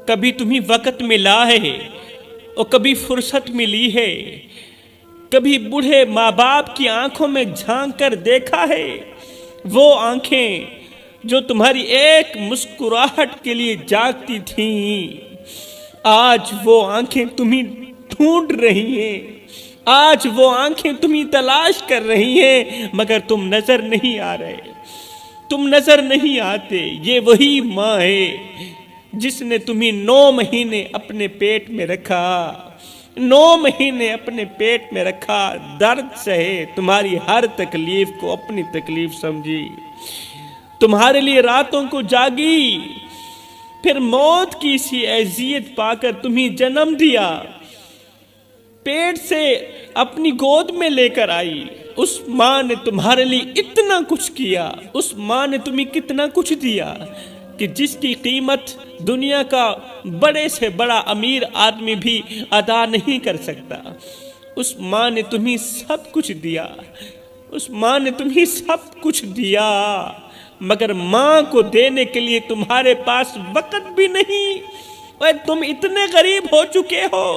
کبھی تمہیں وقت ملا ہے اور کبھی فرصت ملی ہے، کبھی بوڑھے ماں باپ کی آنکھوں میں جھانک کر دیکھا ہے، وہ آنکھیں جو تمہاری ایک مسکراہٹ کے لیے جاگتی تھیں، آج وہ آنکھیں تمہیں ڈھونڈ رہی ہیں، آج وہ آنکھیں تمہیں تلاش کر رہی ہیں، مگر تم نظر نہیں آ رہے، تم نظر نہیں آتے۔ یہ وہی ماں ہے جس نے تمہیں 9 مہینے اپنے پیٹ میں رکھا، 9 مہینے اپنے پیٹ میں رکھا، درد سہے، تمہاری ہر تکلیف کو اپنی تکلیف سمجھی، تمہارے لیے راتوں کو جاگی، پھر موت کی سی اذیت پا کر تمہیں جنم دیا، پیٹ سے اپنی گود میں لے کر آئی۔ اس ماں نے تمہارے لیے اتنا کچھ کیا، اس ماں نے تمہیں کتنا کچھ دیا کہ جس کی قیمت دنیا کا بڑے سے بڑا امیر آدمی بھی ادا نہیں کر سکتا۔ اس ماں نے تمہیں سب کچھ دیا، اس ماں نے تمہیں سب کچھ دیا، مگر ماں کو دینے کے لیے تمہارے پاس وقت بھی نہیں۔ اور تم اتنے غریب ہو چکے ہو،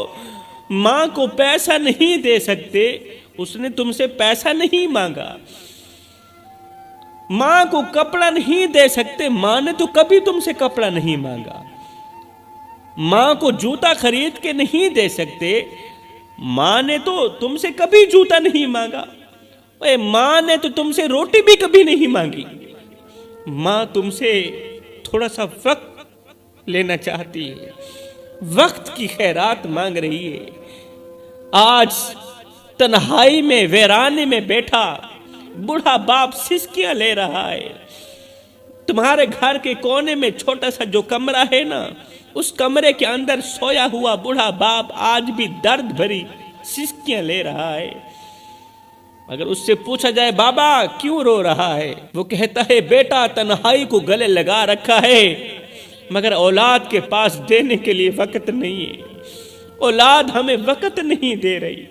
ماں کو پیسہ نہیں دے سکتے، اس نے تم سے پیسہ نہیں مانگا، ماں کو کپڑا نہیں دے سکتے، ماں نے تو کبھی تم سے کپڑا نہیں مانگا، ماں کو جوتا خرید کے نہیں دے سکتے، ماں نے تو تم سے کبھی جوتا نہیں مانگا، ماں نے تو تم سے روٹی بھی کبھی نہیں مانگی، ماں تم سے تھوڑا سا وقت لینا چاہتی ہے، وقت کی خیرات مانگ رہی ہے۔ آج تنہائی میں ویرانے میں بیٹھا بوڑھا باپ سسکیاں لے رہا ہے، تمہارے گھر کے کونے میں چھوٹا سا جو کمرہ ہے نا، اس کمرے کے اندر سویا ہوا بوڑھا باپ آج بھی درد بھری سسکیاں لے رہا ہے۔ اگر اس سے پوچھا جائے بابا کیوں رو رہا ہے، وہ کہتا ہے بیٹا تنہائی کو گلے لگا رکھا ہے، مگر اولاد کے پاس دینے کے لیے وقت نہیں ہے، اولاد ہمیں وقت نہیں دے رہی۔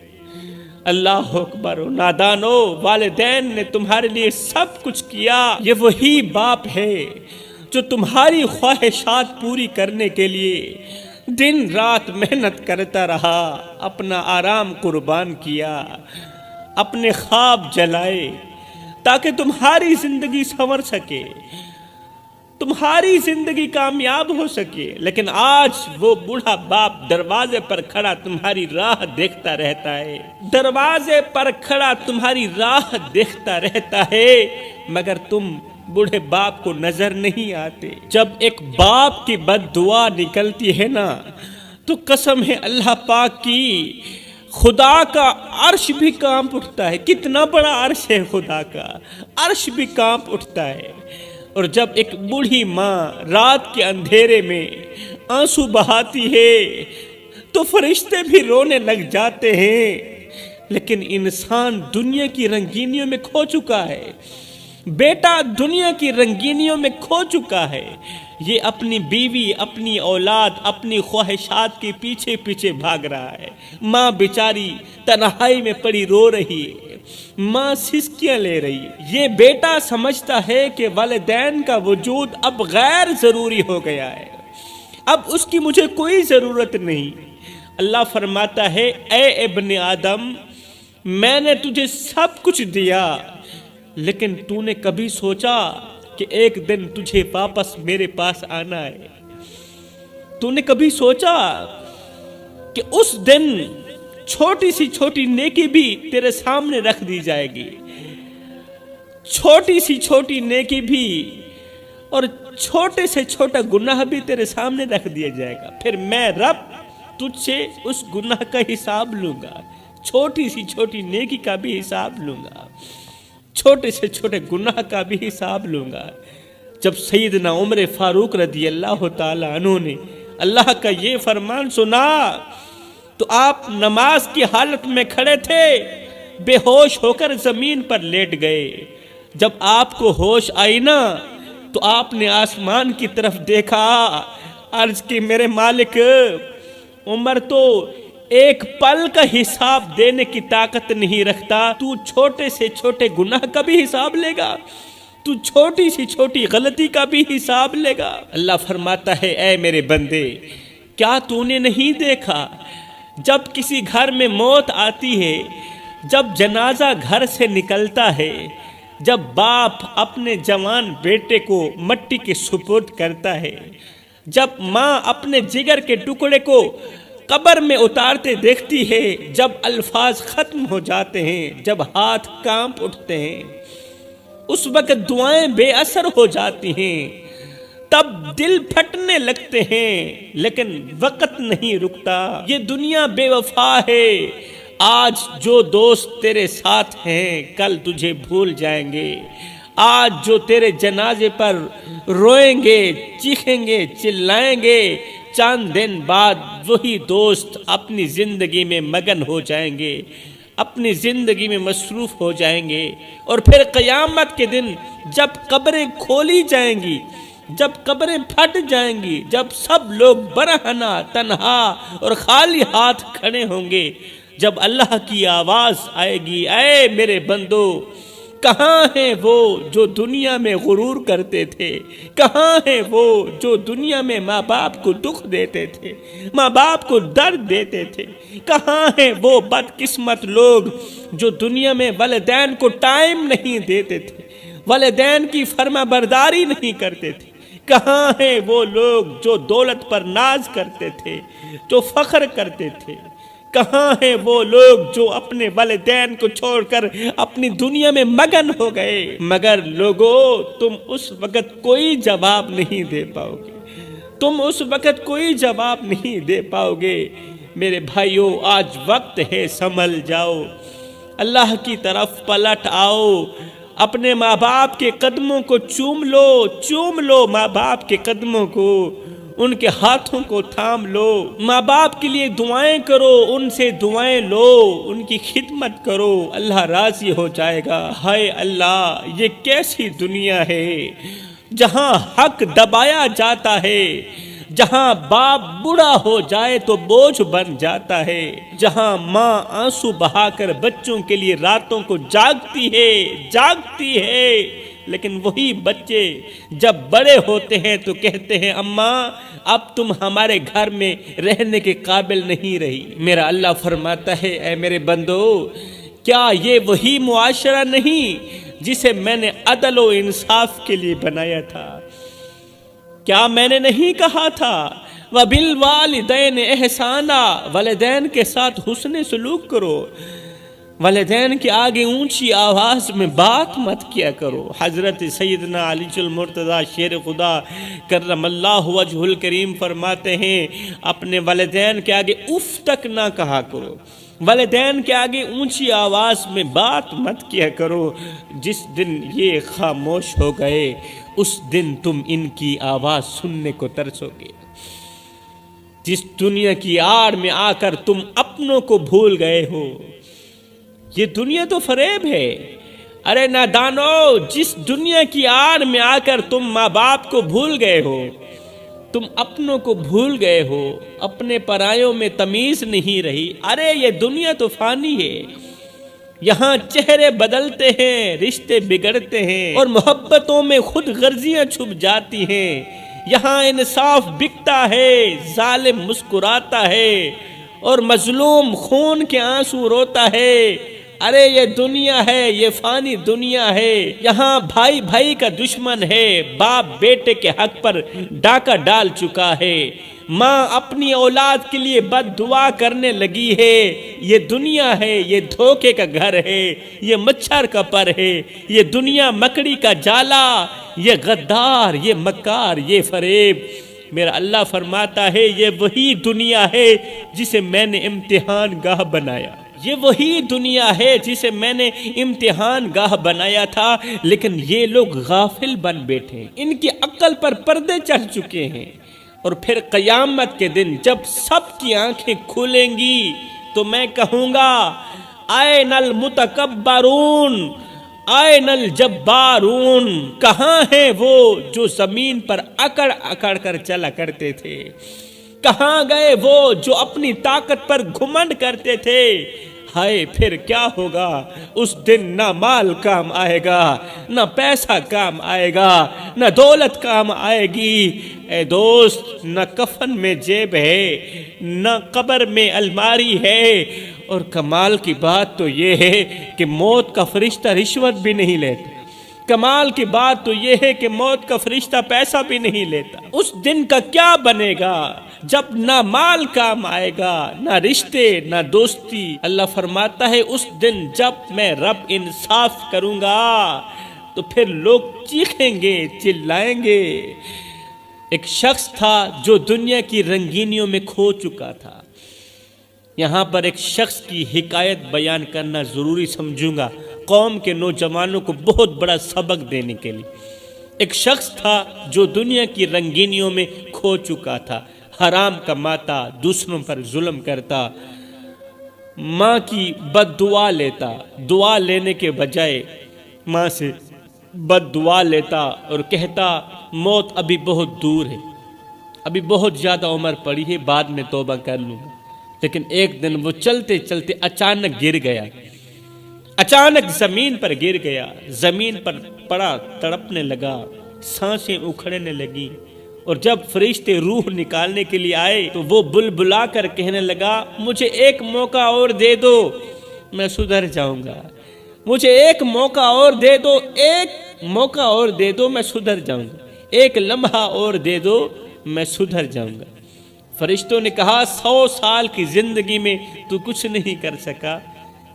اللہ اکبر، نادانو، والدین نے تمہارے لیے سب کچھ کیا، یہ وہی باپ ہے جو تمہاری خواہشات پوری کرنے کے لیے دن رات محنت کرتا رہا، اپنا آرام قربان کیا، اپنے خواب جلائے تاکہ تمہاری زندگی سنور سکے، تمہاری زندگی کامیاب ہو سکے، لیکن آج وہ بوڑھا باپ دروازے پر کھڑا تمہاری راہ دیکھتا رہتا ہے، دروازے پر کھڑا تمہاری راہ دیکھتا رہتا ہے، مگر تم بوڑھے باپ کو نظر نہیں آتے۔ جب ایک باپ کی بد دعا نکلتی ہے نا، تو قسم ہے اللہ پاک کی، خدا کا عرش بھی کانپ اٹھتا ہے، کتنا بڑا عرش ہے خدا کا، عرش بھی کانپ اٹھتا ہے۔ اور جب ایک بوڑھی ماں رات کے اندھیرے میں آنسو بہاتی ہے تو فرشتے بھی رونے لگ جاتے ہیں، لیکن انسان دنیا کی رنگینیوں میں کھو چکا ہے، بیٹا دنیا کی رنگینیوں میں کھو چکا ہے، یہ اپنی بیوی، اپنی اولاد، اپنی خواہشات کے پیچھے پیچھے بھاگ رہا ہے۔ ماں بیچاری تنہائی میں پڑی رو رہی ہے، ماں سسکیاں لے رہی ہے۔ یہ بیٹا سمجھتا ہے کہ والدین کا وجود اب غیر ضروری ہو گیا ہے، اب اس کی مجھے کوئی ضرورت نہیں۔ اللہ فرماتا ہے اے ابن آدم، میں نے تجھے سب کچھ دیا، لیکن تو نے کبھی سوچا کہ ایک دن تجھے واپس میرے پاس آنا ہے؟ تو نے کبھی سوچا کہ اس دن چھوٹی سی چھوٹی نیکی بھی تیرے سامنے رکھ دی جائے گی، چھوٹی سی چھوٹی نیکی بھی اور چھوٹے سے چھوٹا گناہ بھی تیرے سامنے رکھ دیا جائے گا، پھر میں رب تجھ سے اس گناہ کا حساب لوں گا، چھوٹی سی چھوٹی نیکی کا بھی حساب لوں گا، چھوٹے سے چھوٹے گناہ کا بھی حساب لوں گا۔ جب سیدنا عمر فاروق رضی اللہ تعالی عنہ نے اللہ کا یہ فرمان سنا تو آپ نماز کی حالت میں کھڑے تھے، بے ہوش ہو کر زمین پر لیٹ گئے۔ جب آپ کو ہوش آئی نا تو آپ نے آسمان کی طرف دیکھا، عرض کی میرے مالک، عمر تو ایک پل کا حساب دینے کی طاقت نہیں رکھتا، تو چھوٹے سے چھوٹے گناہ کا بھی حساب لے گا، تو چھوٹی سی چھوٹی غلطی کا بھی حساب لے گا۔ اللہ فرماتا ہے اے میرے بندے، کیا تو نے نہیں دیکھا جب کسی گھر میں موت آتی ہے، جب جنازہ گھر سے نکلتا ہے، جب باپ اپنے جوان بیٹے کو مٹی کے سپرد کرتا ہے، جب ماں اپنے جگر کے ٹکڑے کو قبر میں اتارتے دیکھتی ہے، جب الفاظ ختم ہو جاتے ہیں، جب ہاتھ کانپ اٹھتے ہیں، اس وقت دعائیں بے اثر ہو جاتی ہیں، تب دل پھٹنے لگتے ہیں، لیکن وقت نہیں رکتا۔ یہ دنیا بے وفا ہے، آج جو دوست تیرے ساتھ ہیں کل تجھے بھول جائیں گے، آج جو تیرے جنازے پر روئیں گے، چیخیں گے، چلائیں گے، چند دن بعد وہی دوست اپنی زندگی میں مگن ہو جائیں گے، اپنی زندگی میں مصروف ہو جائیں گے، اور پھر قیامت کے دن جب قبریں کھولی جائیں گی، جب قبریں پھٹ جائیں گی، جب سب لوگ برہنہ، تنہا اور خالی ہاتھ کھڑے ہوں گے، جب اللہ کی آواز آئے گی، اے میرے بندو، کہاں ہیں وہ جو دنیا میں غرور کرتے تھے؟ کہاں ہیں وہ جو دنیا میں ماں باپ کو دکھ دیتے تھے، ماں باپ کو درد دیتے تھے؟ کہاں ہیں وہ بدقسمت لوگ جو دنیا میں والدین کو ٹائم نہیں دیتے تھے، والدین کی فرما برداری نہیں کرتے تھے؟ کہاں ہیں وہ لوگ جو دولت پر ناز کرتے تھے، جو فخر کرتے تھے؟ کہاں ہیں وہ لوگ جو اپنے والدین کو چھوڑ کر اپنی دنیا میں مگن ہو گئے؟ مگر لوگو، تم اس وقت کوئی جواب نہیں دے پاؤ گے، تم اس وقت کوئی جواب نہیں دے پاؤ گے۔ میرے بھائیوں، آج وقت ہے، سنبھل جاؤ، اللہ کی طرف پلٹ آؤ، اپنے ماں باپ کے قدموں کو چوم لو ماں باپ کے قدموں کو، ان کے ہاتھوں کو تھام لو، ماں باپ کے لیے دعائیں کرو، ان سے دعائیں لو، ان کی خدمت کرو، اللہ راضی ہو جائے گا۔ ہائے اللہ، یہ کیسی دنیا ہے جہاں حق دبایا جاتا ہے، جہاں باپ بوڑھا ہو جائے تو بوجھ بن جاتا ہے، جہاں ماں آنسو بہا کر بچوں کے لیے راتوں کو جاگتی ہے، لیکن وہی بچے جب بڑے ہوتے ہیں تو کہتے ہیں، اماں اب تم ہمارے گھر میں رہنے کے قابل نہیں رہی۔ میرا اللہ فرماتا ہے، اے میرے بندو، کیا یہ وہی معاشرہ نہیں جسے میں نے عدل و انصاف کے لیے بنایا تھا؟ کیا میں نے نہیں کہا تھا وَبِالْوَالِدَيْنِ إِحْسَانًا، والدین کے ساتھ حسن سلوک کرو، والدین کے آگے اونچی آواز میں بات مت کیا کرو۔ حضرت سیدنا علی المرتضیٰ شیر خدا کرم اللہ وجہ الکریم فرماتے ہیں، اپنے والدین کے آگے اف تک نہ کہا کرو، والدین کے آگے اونچی آواز میں بات مت کیا کرو۔ جس دن یہ خاموش ہو گئے، اس دن تم ان کی آواز سننے کو ترسو گے۔ جس دنیا کی آڑ میں آ کر تم اپنوں کو بھول گئے ہو، یہ دنیا تو فریب ہے۔ ارے نادانو، جس دنیا کی آڑ میں آ کر تم ماں باپ کو بھول گئے ہو، تم اپنوں کو بھول گئے ہو، اپنے پرایوں میں تمیز نہیں رہی۔ ارے یہ دنیا تو فانی ہے، یہاں چہرے بدلتے ہیں، رشتے بگڑتے ہیں، اور محبتوں میں خود غرضیاں چھپ جاتی ہیں۔ یہاں انصاف بکتا ہے، ظالم مسکراتا ہے، اور مظلوم خون کے آنسو روتا ہے۔ ارے یہ دنیا ہے، یہ فانی دنیا ہے، یہاں بھائی بھائی کا دشمن ہے، باپ بیٹے کے حق پر ڈاکہ ڈال چکا ہے، ماں اپنی اولاد کے لیے بد دعا کرنے لگی ہے۔ یہ دنیا ہے، یہ دھوکے کا گھر ہے، یہ مچھر کا پر ہے، یہ دنیا مکڑی کا جالا، یہ غدار، یہ مکار، یہ فریب۔ میرا اللہ فرماتا ہے، یہ وہی دنیا ہے جسے میں نے امتحان گاہ بنایا، یہ وہی دنیا ہے جسے میں نے امتحان گاہ بنایا تھا، لیکن یہ لوگ غافل بن بیٹھے، ان کی عقل پر پردے چڑھ چکے ہیں۔ اور پھر قیامت کے دن جب سب کی آنکھیں کھلیں گی تو میں کہوں گا، اَيْنَ الْمُتَكَبَّرُونَ اَيْنَ الْجَبَّارُونَ، کہاں ہیں وہ جو زمین پر اکڑ اکڑ کر چلا کرتے تھے؟ کہاں گئے وہ جو اپنی طاقت پر گھمنڈ کرتے تھے؟ ہائے پھر کیا ہوگا اس دن؟ نہ مال کام آئے گا، نہ پیسہ کام آئے گا، نہ دولت کام آئے گی۔ اے دوست، نہ کفن میں جیب ہے، نہ قبر میں الماری ہے، اور کمال کی بات تو یہ ہے کہ موت کا فرشتہ رشوت بھی نہیں لیتا۔ کمال کی بات تو یہ ہے کہ موت کا فرشتہ پیسہ بھی نہیں لیتا۔ اس دن کا کیا بنے گا جب نہ مال کام آئے گا، نہ رشتے، نہ دوستی؟ اللہ فرماتا ہے اس دن جب میں رب انصاف کروں گا تو پھر لوگ چیخیں گے، چلائیں گے۔ ایک شخص تھا جو دنیا کی رنگینیوں میں کھو چکا تھا۔ یہاں پر ایک شخص کی حکایت بیان کرنا ضروری سمجھوں گا، قوم کے نوجوانوں کو بہت بڑا سبق دینے کے لیے۔ ایک شخص تھا جو دنیا کی رنگینیوں میں کھو چکا تھا، حرام کماتا، دوسروں پر ظلم کرتا، ماں کی بد دعا لیتا، دعا لینے کے بجائے ماں سے بد دعا لیتا اور کہتا موت ابھی بہت دور ہے، ابھی بہت زیادہ عمر پڑی ہے، بعد میں توبہ کر لوں گا۔ لیکن ایک دن وہ چلتے چلتے اچانک گر گیا، اچانک زمین پر گر گیا، زمین پر پڑا، تڑپنے لگا، سانسیں اکھڑنے لگیں، اور جب فرشتے روح نکالنے کے لیے آئے تو وہ بلبلا کر کہنے لگا مجھے ایک موقع اور دے دو، میں سدھر جاؤں گا، مجھے ایک موقع اور دے دو، ایک موقع اور دے دو، میں سدھر جاؤں گا، ایک لمحہ اور دے دو، میں سدھر جاؤں گا۔ فرشتوں نے کہا 100 سال کی زندگی میں تو کچھ نہیں کر سکا،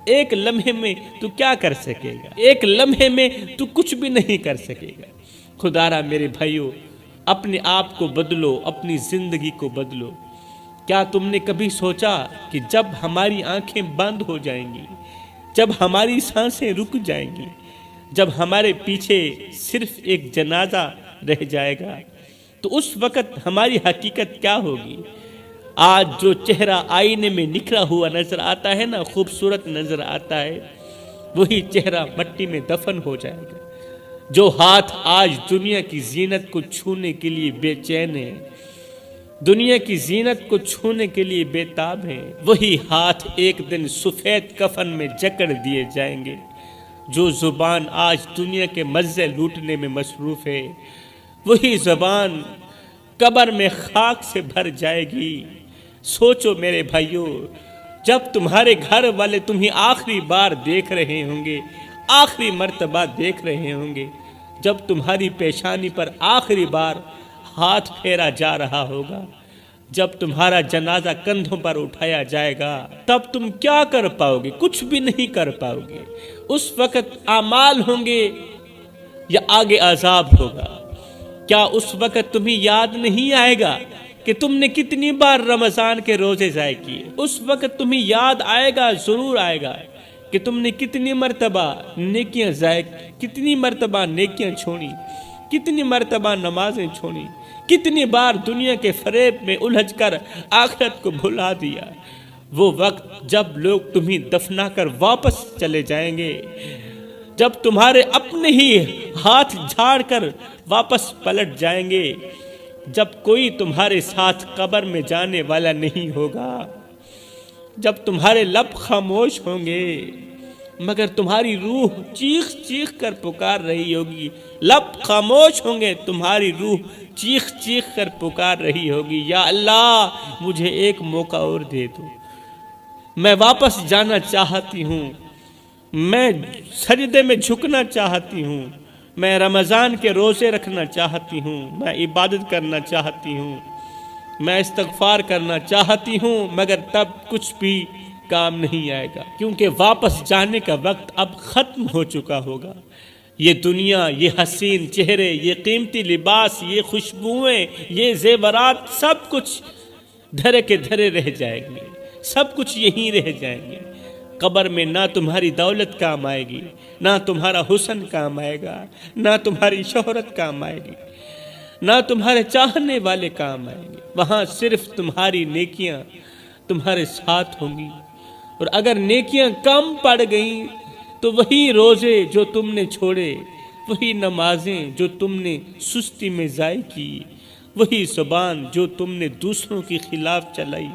ایک لمحے میں تو کیا کر سکے گا؟ ایک لمحے میں تو کچھ بھی نہیں کر سکے گا۔ خدارا میرے بھائیو، اپنے آپ کو بدلو، اپنی زندگی کو بدلو۔ کیا تم نے کبھی سوچا کہ جب ہماری آنکھیں بند ہو جائیں گی، جب ہماری سانسیں رک جائیں گی، جب ہمارے پیچھے صرف ایک جنازہ رہ جائے گا تو اس وقت ہماری حقیقت کیا ہوگی؟ آج جو چہرہ آئینے میں نکھرا ہوا نظر آتا ہے نا، خوبصورت نظر آتا ہے، وہی چہرہ مٹی میں دفن ہو جائے گا۔ جو ہاتھ آج دنیا کی زینت کو چھونے کے لیے بے چین ہے، دنیا کی زینت کو چھونے کے لیے بے تاب ہے، وہی ہاتھ ایک دن سفید کفن میں جکڑ دیے جائیں گے۔ جو زبان آج دنیا کے مزے لوٹنے میں مصروف ہے، وہی زبان قبر میں خاک سے بھر جائے گی۔ سوچو میرے بھائیو، جب تمہارے گھر والے تمہیں آخری بار دیکھ رہے ہوں گے، آخری مرتبہ دیکھ رہے ہوں گے، جب تمہاری پیشانی پر آخری بار ہاتھ پھیرا جا رہا ہوگا، جب تمہارا جنازہ کندھوں پر اٹھایا جائے گا، تب تم کیا کر پاؤ گے؟ کچھ بھی نہیں کر پاؤ گے۔ اس وقت اعمال ہوں گے یا آگے عذاب ہوگا؟ کیا اس وقت تمہیں یاد نہیں آئے گا کہ تم نے کتنی بار رمضان کے روزے ضائع کیے؟ اس وقت تمہیں یاد آئے گا، ضرور آئے گا، کہ تم نے کتنی مرتبہ نیکیاں ضائع، کتنی مرتبہ نیکیاں چھوڑی، کتنی مرتبہ نمازیں چھوڑی، کتنی بار دنیا کے فریب میں الجھ کر آخرت کو بھلا دیا۔ وہ وقت جب لوگ تمہیں دفنا کر واپس چلے جائیں گے، جب تمہارے اپنے ہی ہاتھ جھاڑ کر واپس پلٹ جائیں گے، جب کوئی تمہارے ساتھ قبر میں جانے والا نہیں ہوگا، جب تمہارے لب خاموش ہوں گے مگر تمہاری روح چیخ چیخ کر پکار رہی ہوگی، لب خاموش ہوں گے، تمہاری روح چیخ چیخ کر پکار رہی ہوگی، یا اللہ مجھے ایک موقع اور دے دو، میں واپس جانا چاہتی ہوں، میں سجدے میں جھکنا چاہتی ہوں، میں رمضان کے روزے رکھنا چاہتی ہوں، میں عبادت کرنا چاہتی ہوں، میں استغفار کرنا چاہتی ہوں، مگر تب کچھ بھی کام نہیں آئے گا، کیونکہ واپس جانے کا وقت اب ختم ہو چکا ہوگا۔ یہ دنیا، یہ حسین چہرے، یہ قیمتی لباس، یہ خوشبوئیں، یہ زیورات، سب کچھ دھرے کے دھرے رہ جائیں گے، سب کچھ یہیں رہ جائیں گے۔ قبر میں نہ تمہاری دولت کام آئے گی، نہ تمہارا حسن کام آئے گا، نہ تمہاری شہرت کام آئے گی، نہ تمہارے چاہنے والے کام آئیں گے۔ وہاں صرف تمہاری نیکیاں تمہارے ساتھ ہوں گی، اور اگر نیکیاں کم پڑ گئیں تو وہی روزے جو تم نے چھوڑے، وہی نمازیں جو تم نے سستی میں ضائع کی، وہی زبان جو تم نے دوسروں کے خلاف چلائی،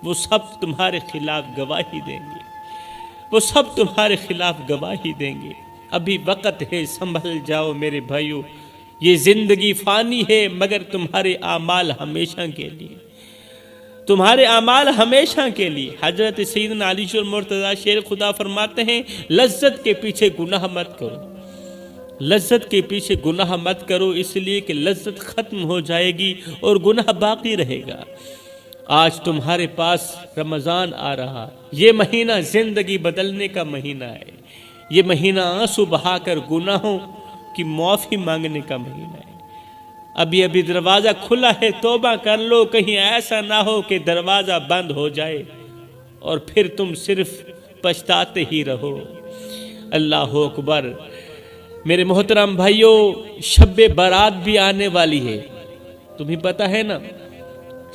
وہ سب تمہارے خلاف گواہی دیں گے۔ وہ سب تمہارے خلاف گواہی دیں گے۔ ابھی وقت ہے، سنبھل جاؤ میرے بھائیو، یہ زندگی فانی ہے مگر تمہارے اعمال ہمیشہ کے لیے، تمہارے اعمال ہمیشہ کے لیے۔ حضرت سیدنا علی المرتضیٰ شیر خدا فرماتے ہیں لذت کے پیچھے گناہ مت کرو، لذت کے پیچھے گناہ مت کرو، اس لیے کہ لذت ختم ہو جائے گی اور گناہ باقی رہے گا۔ آج تمہارے پاس رمضان آ رہا، یہ مہینہ زندگی بدلنے کا مہینہ ہے، یہ مہینہ آنسو بہا کر گناہوں کی معافی مانگنے کا مہینہ ہے۔ ابھی دروازہ کھلا ہے، توبہ کر لو، کہیں ایسا نہ ہو کہ دروازہ بند ہو جائے اور پھر تم صرف پچھتاتے ہی رہو۔ اللہ اکبر۔ میرے محترم بھائیوں، شب برات بھی آنے والی ہے، تمہیں پتہ ہے نا،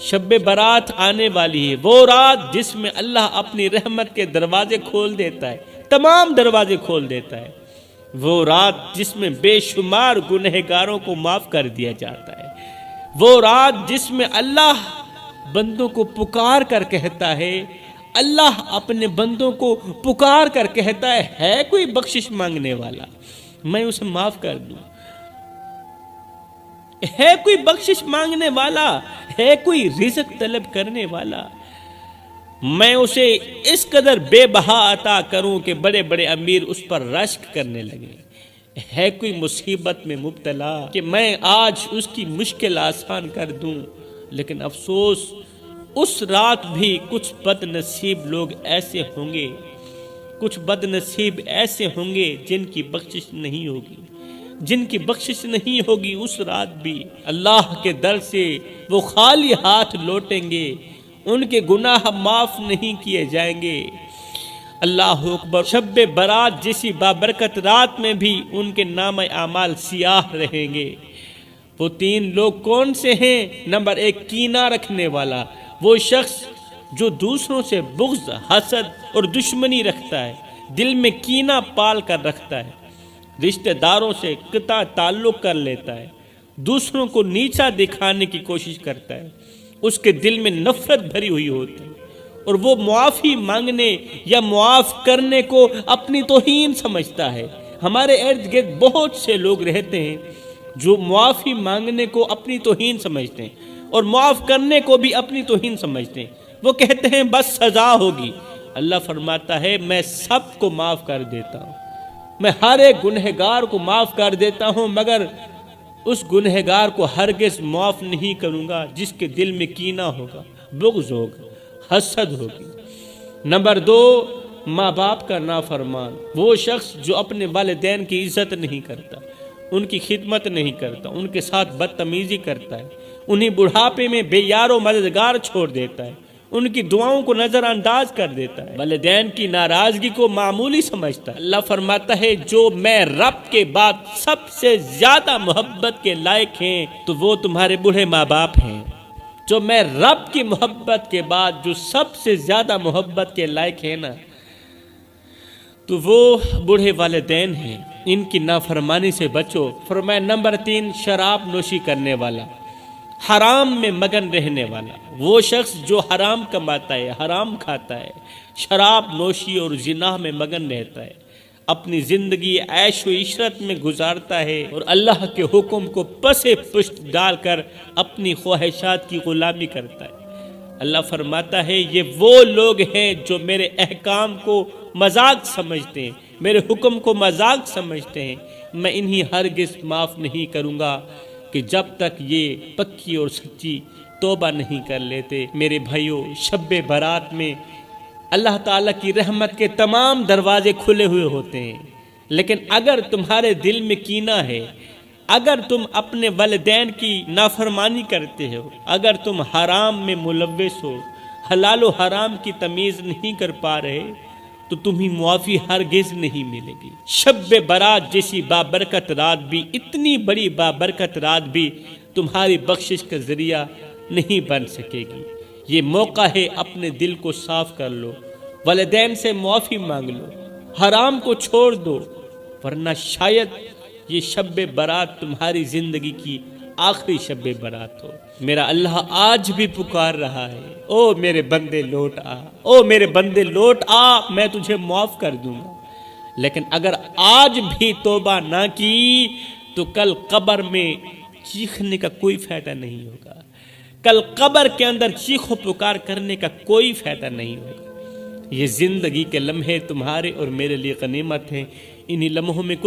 شب برات آنے والی ہے، وہ رات جس میں اللہ اپنی رحمت کے دروازے کھول دیتا ہے، تمام دروازے کھول دیتا ہے، وہ رات جس میں بے شمار گنہگاروں کو معاف کر دیا جاتا ہے، وہ رات جس میں اللہ بندوں کو پکار کر کہتا ہے، اللہ اپنے بندوں کو پکار کر کہتا ہے کوئی بخشش مانگنے والا، میں اسے معاف کر دوں، ہے کوئی بخشش مانگنے والا، ہے کوئی رزق طلب کرنے والا، میں اسے اس قدر بے بہا عطا کروں کہ بڑے بڑے امیر اس پر رشک کرنے لگے۔ ہے کوئی مصیبت میں مبتلا کہ میں آج اس کی مشکل آسان کر دوں، لیکن افسوس اس رات بھی کچھ بد نصیب لوگ ایسے ہوں گے، کچھ بد نصیب ایسے ہوں گے جن کی بخشش نہیں ہوگی، جن کی بخشش نہیں ہوگی اس رات بھی اللہ کے در سے وہ خالی ہاتھ لوٹیں گے، ان کے گناہ معاف نہیں کیے جائیں گے۔ اللہ اکبر۔ شب برات جیسی بابرکت رات میں بھی ان کے نام اعمال سیاہ رہیں گے۔ وہ تین لوگ کون سے ہیں؟ نمبر 1، کینہ رکھنے والا، وہ شخص جو دوسروں سے بغض، حسد اور دشمنی رکھتا ہے، دل میں کینہ پال کر رکھتا ہے، رشتہ داروں سے قطع تعلق کر لیتا ہے، دوسروں کو نیچا دکھانے کی کوشش کرتا ہے، اس کے دل میں نفرت بھری ہوئی ہوتی ہے، اور وہ معافی مانگنے یا معاف کرنے کو اپنی توہین سمجھتا ہے۔ ہمارے ارد گرد بہت سے لوگ رہتے ہیں جو معافی مانگنے کو اپنی توہین سمجھتے ہیں اور معاف کرنے کو بھی اپنی توہین سمجھتے ہیں۔ وہ کہتے ہیں بس سزا ہوگی۔ اللہ فرماتا ہے میں سب کو معاف کر دیتا ہوں، میں ہر ایک گنہگار کو معاف کر دیتا ہوں، مگر اس گنہگار کو ہرگز معاف نہیں کروں گا جس کے دل میں کینہ ہوگا، بغض ہوگا، حسد ہوگی۔ نمبر 2، ماں باپ کا نافرمان، وہ شخص جو اپنے والدین کی عزت نہیں کرتا، ان کی خدمت نہیں کرتا، ان کے ساتھ بدتمیزی کرتا ہے، انہیں بڑھاپے میں بے یار و مددگار چھوڑ دیتا ہے، ان کی دعاؤں کو نظر انداز کر دیتا ہے، والدین کی ناراضگی کو معمولی سمجھتا ہے۔ اللہ فرماتا ہے جو میں رب کے بعد سب سے زیادہ محبت کے لائق ہیں تو وہ تمہارے بوڑھے ماں باپ ہیں۔ جو میں رب کی محبت کے بعد جو سب سے زیادہ محبت کے لائق ہیں نا، تو وہ بوڑھے والدین ہیں، ان کی نافرمانی سے بچو۔ فرمایا نمبر 3، شراب نوشی کرنے والا، حرام میں مگن رہنے والا، وہ شخص جو حرام کماتا ہے، حرام کھاتا ہے، شراب نوشی اور زنا میں مگن رہتا ہے، اپنی زندگی عیش و عشرت میں گزارتا ہے اور اللہ کے حکم کو پس پشت ڈال کر اپنی خواہشات کی غلامی کرتا ہے۔ اللہ فرماتا ہے یہ وہ لوگ ہیں جو میرے احکام کو مذاق سمجھتے ہیں، میرے حکم کو مذاق سمجھتے ہیں، میں انہیں ہرگز معاف نہیں کروں گا کہ جب تک یہ پکی اور سچی توبہ نہیں کر لیتے۔ میرے بھائیوں، شب برات میں اللہ تعالیٰ کی رحمت کے تمام دروازے کھلے ہوئے ہوتے ہیں، لیکن اگر تمہارے دل میں کینہ ہے، اگر تم اپنے والدین کی نافرمانی کرتے ہو، اگر تم حرام میں ملوث ہو، حلال و حرام کی تمیز نہیں کر پا رہے، تو تمہیں معافی ہرگز نہیں ملے گی۔ شب برات جیسی بابرکت رات بھی، اتنی بڑی بابرکت رات بھی تمہاری بخشش کا ذریعہ نہیں بن سکے گی۔ یہ موقع ہے، اپنے دل کو صاف کر لو، والدین سے معافی مانگ لو، حرام کو چھوڑ دو، ورنہ شاید یہ شب برات تمہاری زندگی کی آخری شب برات ہو۔ میرا اللہ آج بھی پکار رہا ہے، او میرے بندے لوٹ آ، او میرے بندے لوٹ آ، میں تجھے معاف کر دوں گا۔ لیکن اگر آج بھی توبہ نہ کی تو کل قبر میں چیخنے کا کوئی فائدہ نہیں ہوگا، کل قبر کے اندر چیخ و پکار کرنے کا کوئی فائدہ نہیں ہوگا۔ یہ زندگی کے لمحے تمہارے اور میرے لیے غنیمت ہیں، انہی لمحوں میں کچھ